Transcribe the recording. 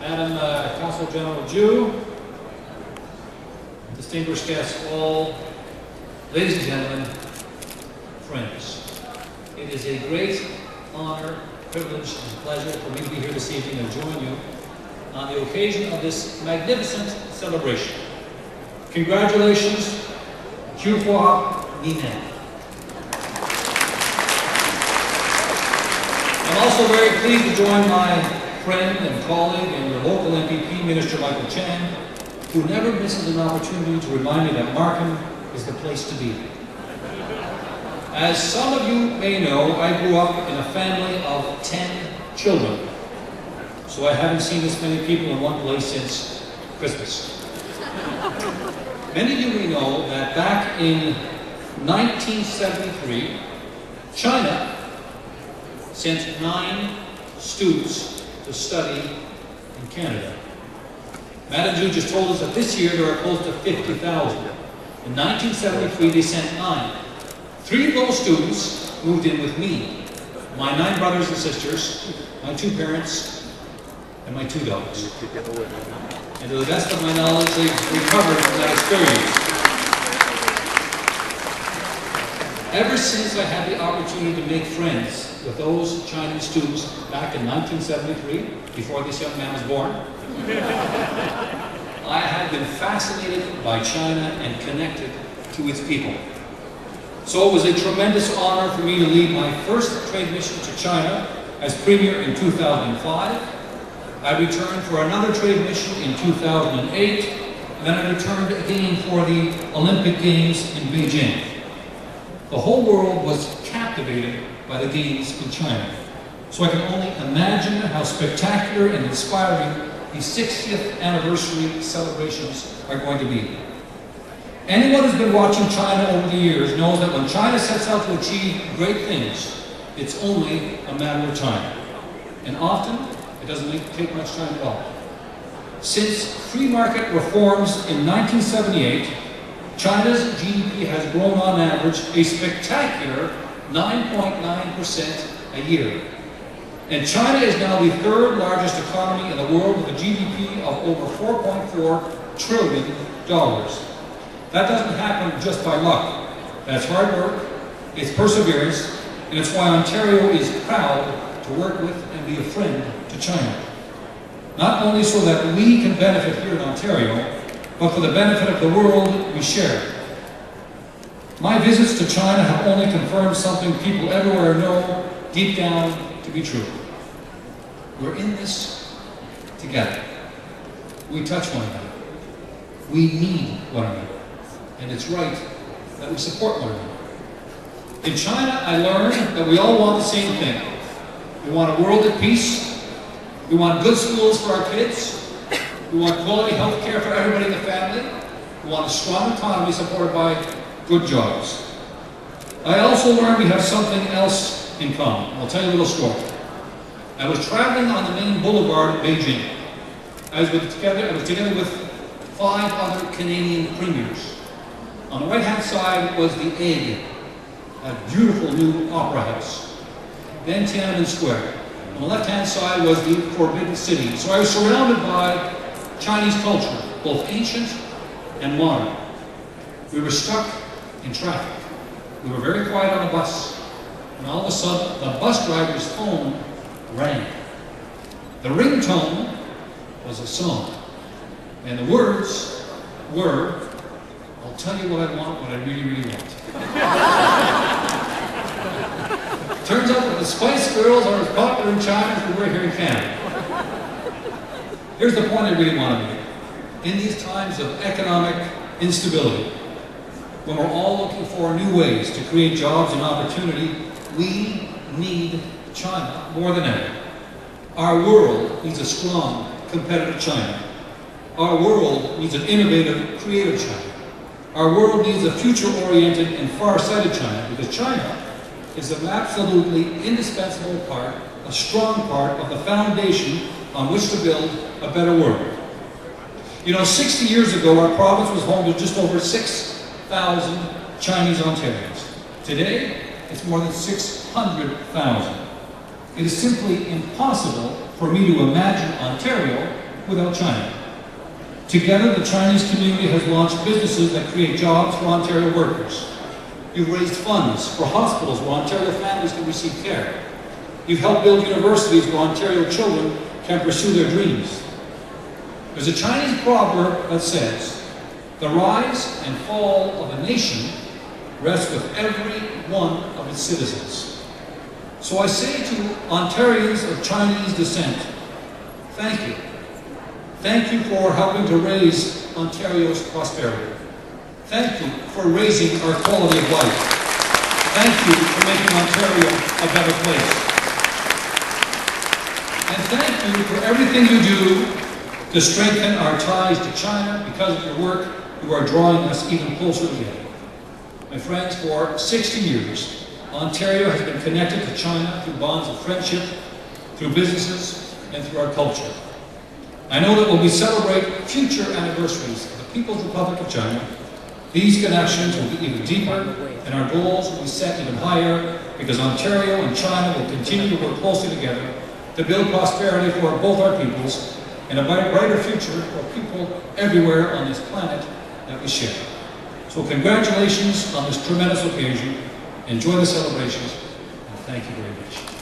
Madam Consul General Ju, distinguished guests all, ladies and gentlemen, friends. It is a great honor, privilege, and pleasure for me to be here this evening and join you on the occasion of this magnificent celebration. Congratulations, Kyuhua Minen. I'm also very pleased to join my friend and colleague and your local MPP, Minister Michael Chan, who never misses an opportunity to remind me that Markham is the place to be. As some of you may know, I grew up in a family of 10 children, so I haven't seen this many people in one place since Christmas. Many of you may know that back in 1973, China sent 9 students to study in Canada. Madam Ju just told us that this year there are close to 50,000. In 1973, they sent 9. 3 of those students moved in with me, my 9 brothers and sisters, my 2 parents, and my 2 dogs. And to the best of my knowledge, they've recovered from that experience. Ever since I had the opportunity to make friends with those Chinese students back in 1973, before this young man was born, I have been fascinated by China and connected to its people. So it was a tremendous honor for me to lead my first trade mission to China as Premier in 2005. I returned for another trade mission in 2008, and then I returned again for the Olympic Games in Beijing. The whole world was captivated by the games in China. So I can only imagine how spectacular and inspiring the 60th anniversary celebrations are going to be. Anyone who's been watching China over the years knows that when China sets out to achieve great things, it's only a matter of time. And often, it doesn't take much time at all. Since free market reforms in 1978, China's GDP has grown on average a spectacular 9.9% a year. And China is now the 3rd largest economy in the world with a GDP of over $4.4 trillion. That doesn't happen just by luck. That's hard work, it's perseverance, and it's why Ontario is proud to work with and be a friend to China. Not only so that we can benefit here in Ontario, but for the benefit of the world we share. My visits to China have only confirmed something people everywhere know deep down to be true. We're in this together. We touch one another. We need one another. And it's right that we support one another. In China, I learned that we all want the same thing. We want a world at peace. We want good schools for our kids. We want quality health care for everybody in the family. We want a strong economy supported by good jobs. I also learned we have something else in common. I'll tell you a little story. I was traveling on the main boulevard in Beijing. I was together with 5 other Canadian premiers. On the right-hand side was the Egg, a beautiful new opera house. Then Tiananmen Square. On the left-hand side was the Forbidden City. So I was surrounded by Chinese culture, both ancient and modern. We were stuck in traffic. We were very quiet on the bus. And all of a sudden, the bus driver's phone rang. The ringtone was a song. And the words were, "I'll tell you what I want, what I really, really want." Turns out that the Spice Girls are as popular in China as we were here in Canada. Here's the point I really want to make. In these times of economic instability, when we're all looking for new ways to create jobs and opportunity, we need China more than ever. Our world needs a strong, competitive China. Our world needs an innovative, creative China. Our world needs a future-oriented and far-sighted China, because China is an absolutely indispensable part, a strong part of the foundation on which to build a better world. You know, 60 years ago, our province was home to just over 6,000 Chinese Ontarians. Today, it's more than 600,000. It is simply impossible for me to imagine Ontario without China. Together, the Chinese community has launched businesses that create jobs for Ontario workers. You've raised funds for hospitals where Ontario families can receive care. You've helped build universities where Ontario children can pursue their dreams. There's a Chinese proverb that says, "The rise and fall of a nation rests with every one of its citizens." So I say to Ontarians of Chinese descent, thank you. Thank you for helping to raise Ontario's prosperity. Thank you for raising our quality of life. Thank you for making Ontario a better place. And thank you for everything you do to strengthen our ties to China. Because of your work, you are drawing us even closer together. My friends, for 60 years, Ontario has been connected to China through bonds of friendship, through businesses, and through our culture. I know that when we celebrate future anniversaries of the People's Republic of China, these connections will be even deeper, and our goals will be set even higher, because Ontario and China will continue to work closely together to build prosperity for both our peoples and a brighter future for people everywhere on this planet that we share. So congratulations on this tremendous occasion. Enjoy the celebrations, and thank you very much.